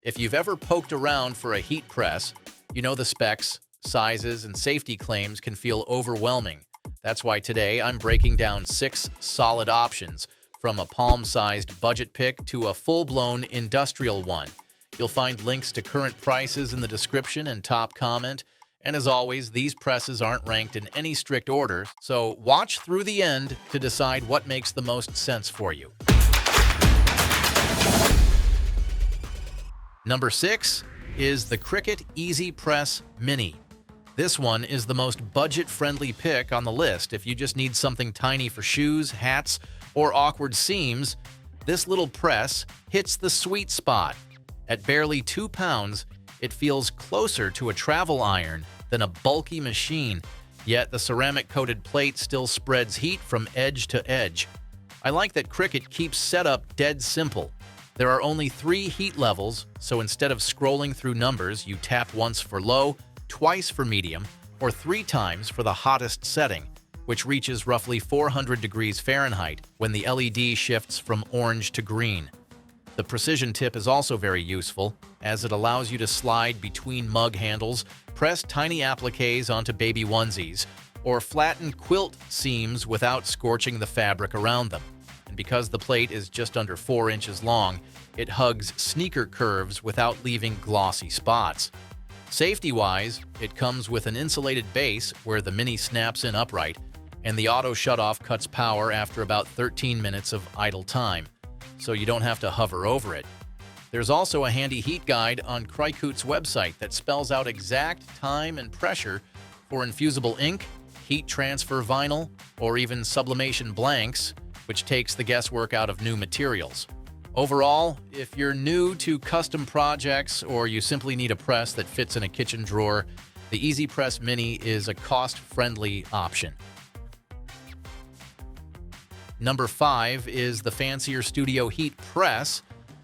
If you've ever poked around for a heat press, you know the specs, sizes, and safety claims can feel overwhelming. That's why today I'm breaking down 6 solid options, from a palm-sized budget pick to a full-blown industrial one. You'll find links to current prices in the description and top comment. And as always, these presses aren't ranked in any strict order, so watch through the end to decide what makes the most sense for you. Number 6 is the Cricut Easy Press Mini. This one is the most budget-friendly pick on the list. If you just need something tiny for shoes, hats, or awkward seams, this little press hits the sweet spot. At barely 2 pounds, it feels closer to a travel iron than a bulky machine, yet the ceramic-coated plate still spreads heat from edge to edge. I like that Cricut keeps setup dead simple. There are only 3 heat levels, so instead of scrolling through numbers, you tap once for low, twice for medium, or 3 times for the hottest setting, which reaches roughly 400 degrees Fahrenheit when the LED shifts from orange to green. The precision tip is also very useful, as it allows you to slide between mug handles, press tiny appliques onto baby onesies, or flatten quilt seams without scorching the fabric around them. And because the plate is just under 4 inches long, it hugs sneaker curves without leaving glossy spots. Safety-wise, it comes with an insulated base where the Mini snaps in upright, and the auto shutoff cuts power after about 13 minutes of idle time, so you don't have to hover over it. There's also a handy heat guide on Cricut's website that spells out exact time and pressure for infusible ink, heat transfer vinyl, or even sublimation blanks, which takes the guesswork out of new materials. Overall, if you're new to custom projects or you simply need a press that fits in a kitchen drawer, the Easy Press Mini is a cost-friendly option. Number 5 is the fancier Studio Heat Press,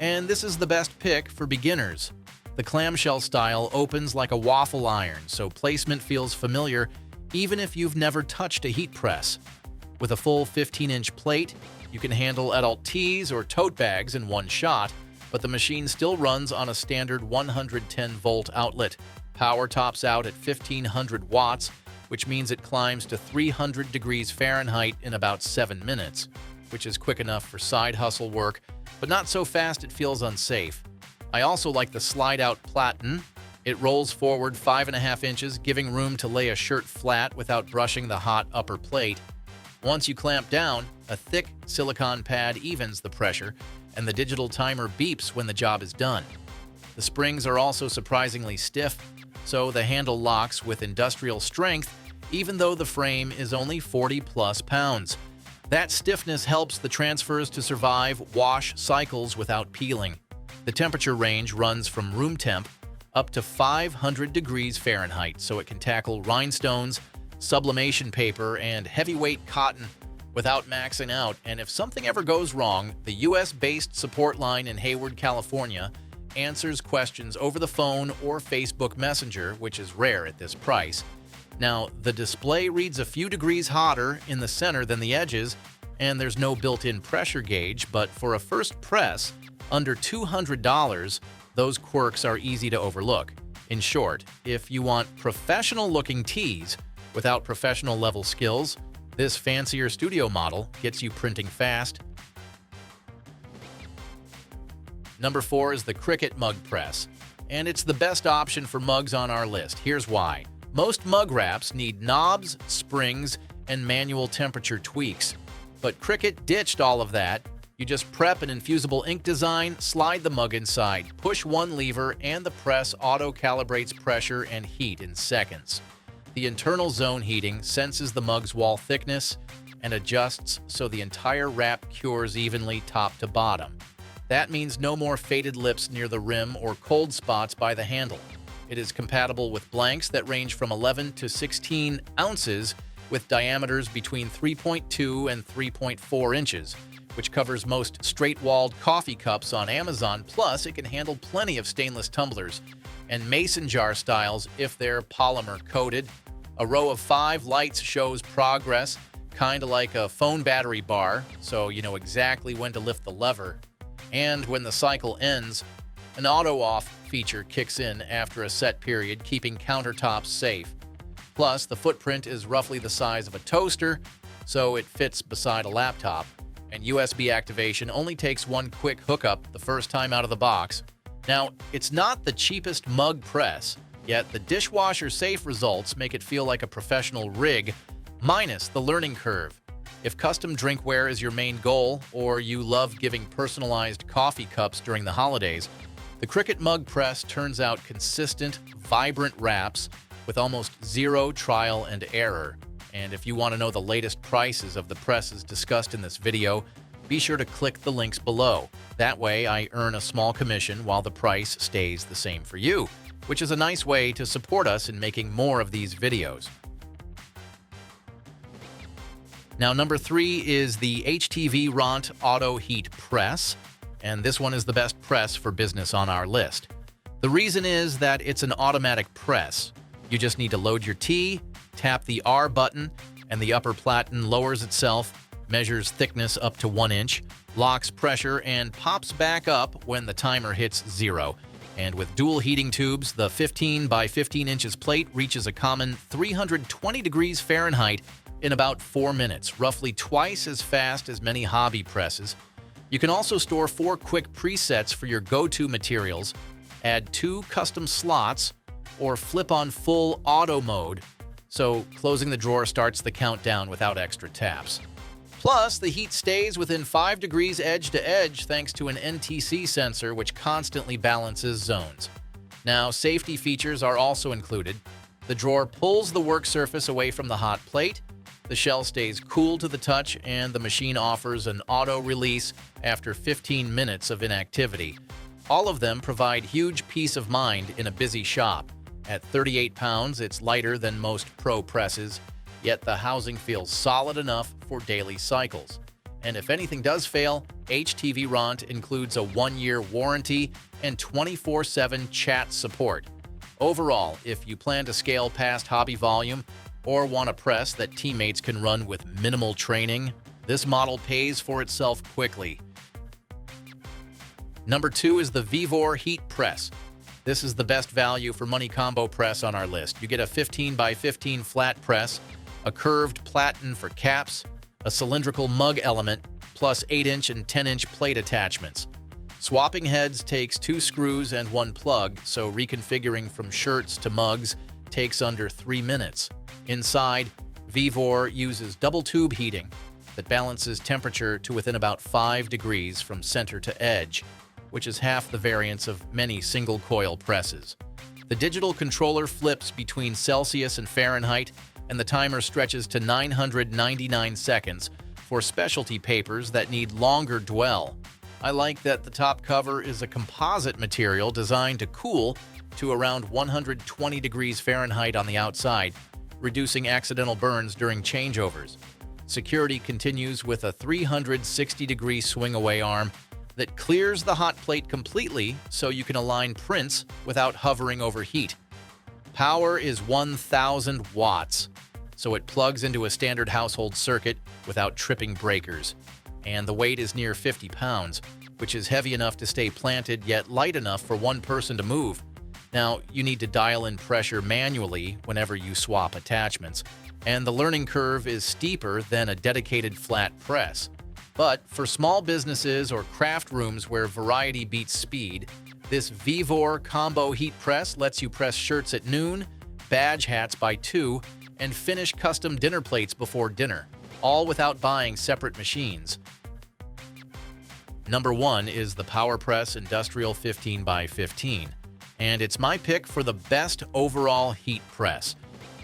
and this is the best pick for beginners. The clamshell style opens like a waffle iron, so placement feels familiar even if you've never touched a heat press. With a full 15-inch plate, you can handle adult tees or tote bags in one shot, but the machine still runs on a standard 110-volt outlet. Power tops out at 1500 watts, which means it climbs to 300 degrees Fahrenheit in about 7 minutes, which is quick enough for side hustle work, but not so fast it feels unsafe. I also like the slide-out platen. It rolls forward 5.5 inches, giving room to lay a shirt flat without brushing the hot upper plate. Once you clamp down, a thick silicone pad evens the pressure, and the digital timer beeps when the job is done. The springs are also surprisingly stiff, so the handle locks with industrial strength, even though the frame is only 40+ pounds. That stiffness helps the transfers to survive wash cycles without peeling. The temperature range runs from room temp up to 500 degrees Fahrenheit, so it can tackle rhinestones, sublimation paper, and heavyweight cotton without maxing out. And if something ever goes wrong, the US-based support line in Hayward, California answers questions over the phone or Facebook Messenger, which is rare at this price. Now, the display reads a few degrees hotter in the center than the edges, and there's no built-in pressure gauge, but for a first press under $200, those quirks are easy to overlook. In short, if you want professional-looking tees without professional-level skills, this fancier studio model gets you printing fast. Number 4 is the Cricut Mug Press, and it's the best option for mugs on our list. Here's why. Most mug wraps need knobs, springs, and manual temperature tweaks, but Cricut ditched all of that. You just prep an infusible ink design, slide the mug inside, push one lever, and the press auto-calibrates pressure and heat in seconds. The internal zone heating senses the mug's wall thickness and adjusts so the entire wrap cures evenly top to bottom. That means no more faded lips near the rim or cold spots by the handle. It is compatible with blanks that range from 11 to 16 ounces with diameters between 3.2 and 3.4 inches, which covers most straight-walled coffee cups on Amazon. Plus, it can handle plenty of stainless tumblers and mason jar styles if they're polymer-coated. A row of 5 lights shows progress, kind of like a phone battery bar, so you know exactly when to lift the lever. And when the cycle ends, An auto-off feature kicks in after a set period, keeping countertops safe. Plus, the footprint is roughly the size of a toaster, so it fits beside a laptop. And USB activation only takes one quick hookup the first time out of the box. Now, it's not the cheapest mug press, yet the dishwasher-safe results make it feel like a professional rig, minus the learning curve. If custom drinkware is your main goal, or you love giving personalized coffee cups during the holidays, the Cricut Mug Press turns out consistent, vibrant wraps with almost zero trial and error. And if you want to know the latest prices of the presses discussed in this video, be sure to click the links below. That way, I earn a small commission while the price stays the same for you, which is a nice way to support us in making more of these videos. Now, number 3 is the HTVRON Auto Heat Press, and this one is the best press for business on our list. The reason is that it's an automatic press. You just need to load your tea, tap the R button, and the upper platen lowers itself, measures thickness up to 1 inch, locks pressure, and pops back up when the timer hits 0. And with dual heating tubes, the 15 by 15 inches plate reaches a common 320 degrees Fahrenheit in about 4 minutes, roughly twice as fast as many hobby presses. You can also store 4 quick presets for your go-to materials, add 2 custom slots, or flip on full auto mode, so closing the drawer starts the countdown without extra taps. Plus, the heat stays within 5 degrees edge to edge thanks to an NTC sensor which constantly balances zones. Now, safety features are also included. The drawer pulls the work surface away from the hot plate, the shell stays cool to the touch, and the machine offers an auto release after 15 minutes of inactivity. All of them provide huge peace of mind in a busy shop. At 38 pounds, it's lighter than most pro presses, yet the housing feels solid enough for daily cycles. And if anything does fail, HTVRON includes a 1-year warranty and 24/7 chat support. Overall, if you plan to scale past hobby volume or want a press that teammates can run with minimal training, this model pays for itself quickly. Number 2 is the Vivore Heat Press. This is the best value for money combo press on our list. You get a 15 by 15 flat press, a curved platen for caps, a cylindrical mug element, plus 8-inch and 10-inch plate attachments. Swapping heads takes 2 screws and 1 plug, so reconfiguring from shirts to mugs takes under 3 minutes. Inside, Vivore uses double tube heating that balances temperature to within about 5 degrees from center to edge, which is half the variance of many single-coil presses. The digital controller flips between Celsius and Fahrenheit, and the timer stretches to 999 seconds for specialty papers that need longer dwell. I like that the top cover is a composite material designed to cool to around 120 degrees Fahrenheit on the outside, reducing accidental burns during changeovers. Security continues with a 360-degree swing-away arm that clears the hot plate completely so you can align prints without hovering over heat. Power is 1,000 watts, so it plugs into a standard household circuit without tripping breakers. And the weight is near 50 pounds, which is heavy enough to stay planted yet light enough for one person to move. Now, you need to dial in pressure manually whenever you swap attachments, and the learning curve is steeper than a dedicated flat press. But for small businesses or craft rooms where variety beats speed, this Vivore Combo Heat Press lets you press shirts at noon, badge hats by 2, and finish custom dinner plates before dinner, all without buying separate machines. Number 1 is the PowerPress Industrial 15 by 15, and it's my pick for the best overall heat press.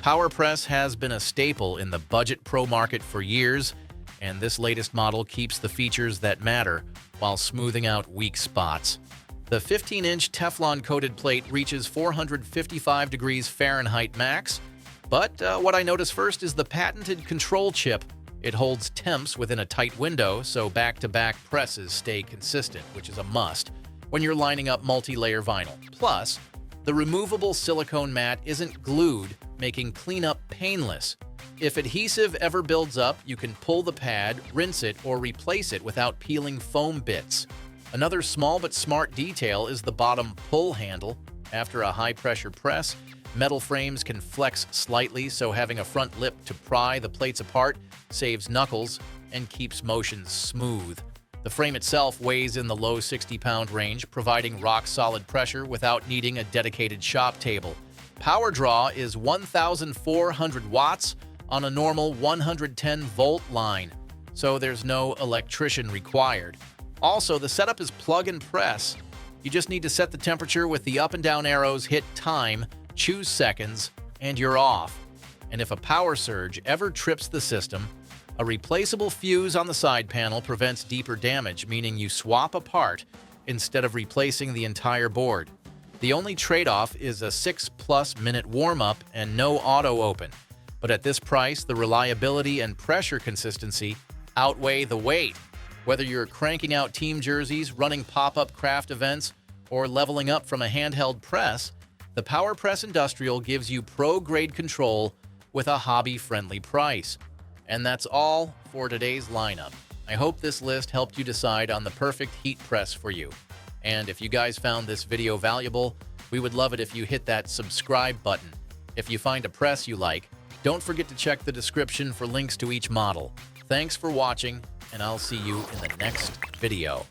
PowerPress has been a staple in the budget pro market for years, and this latest model keeps the features that matter while smoothing out weak spots. The 15-inch Teflon-coated plate reaches 455 degrees Fahrenheit max, but what I notice first is the patented control chip. It holds temps within a tight window, so back-to-back presses stay consistent, which is a must when you're lining up multi-layer vinyl. Plus, the removable silicone mat isn't glued, making cleanup painless. If adhesive ever builds up, you can pull the pad, rinse it, or replace it without peeling foam bits. Another small but smart detail is the bottom pull handle. After a high-pressure press, metal frames can flex slightly, so having a front lip to pry the plates apart saves knuckles and keeps motions smooth. The frame itself weighs in the low 60-pound range, providing rock-solid pressure without needing a dedicated shop table. Power draw is 1,400 watts on a normal 110-volt line, so there's no electrician required. Also, the setup is plug and press. You just need to set the temperature with the up and down arrows, hit time, choose seconds, and you're off. And if a power surge ever trips the system, a replaceable fuse on the side panel prevents deeper damage, meaning you swap a part instead of replacing the entire board. The only trade-off is a 6+ minute warm-up and no auto open. But at this price, the reliability and pressure consistency outweigh the weight. Whether you're cranking out team jerseys, running pop-up craft events, or leveling up from a handheld press, the PowerPress Industrial gives you pro-grade control with a hobby-friendly price. And that's all for today's lineup. I hope this list helped you decide on the perfect heat press for you. And if you guys found this video valuable, we would love it if you hit that subscribe button. If you find a press you like, don't forget to check the description for links to each model. Thanks for watching, and I'll see you in the next video.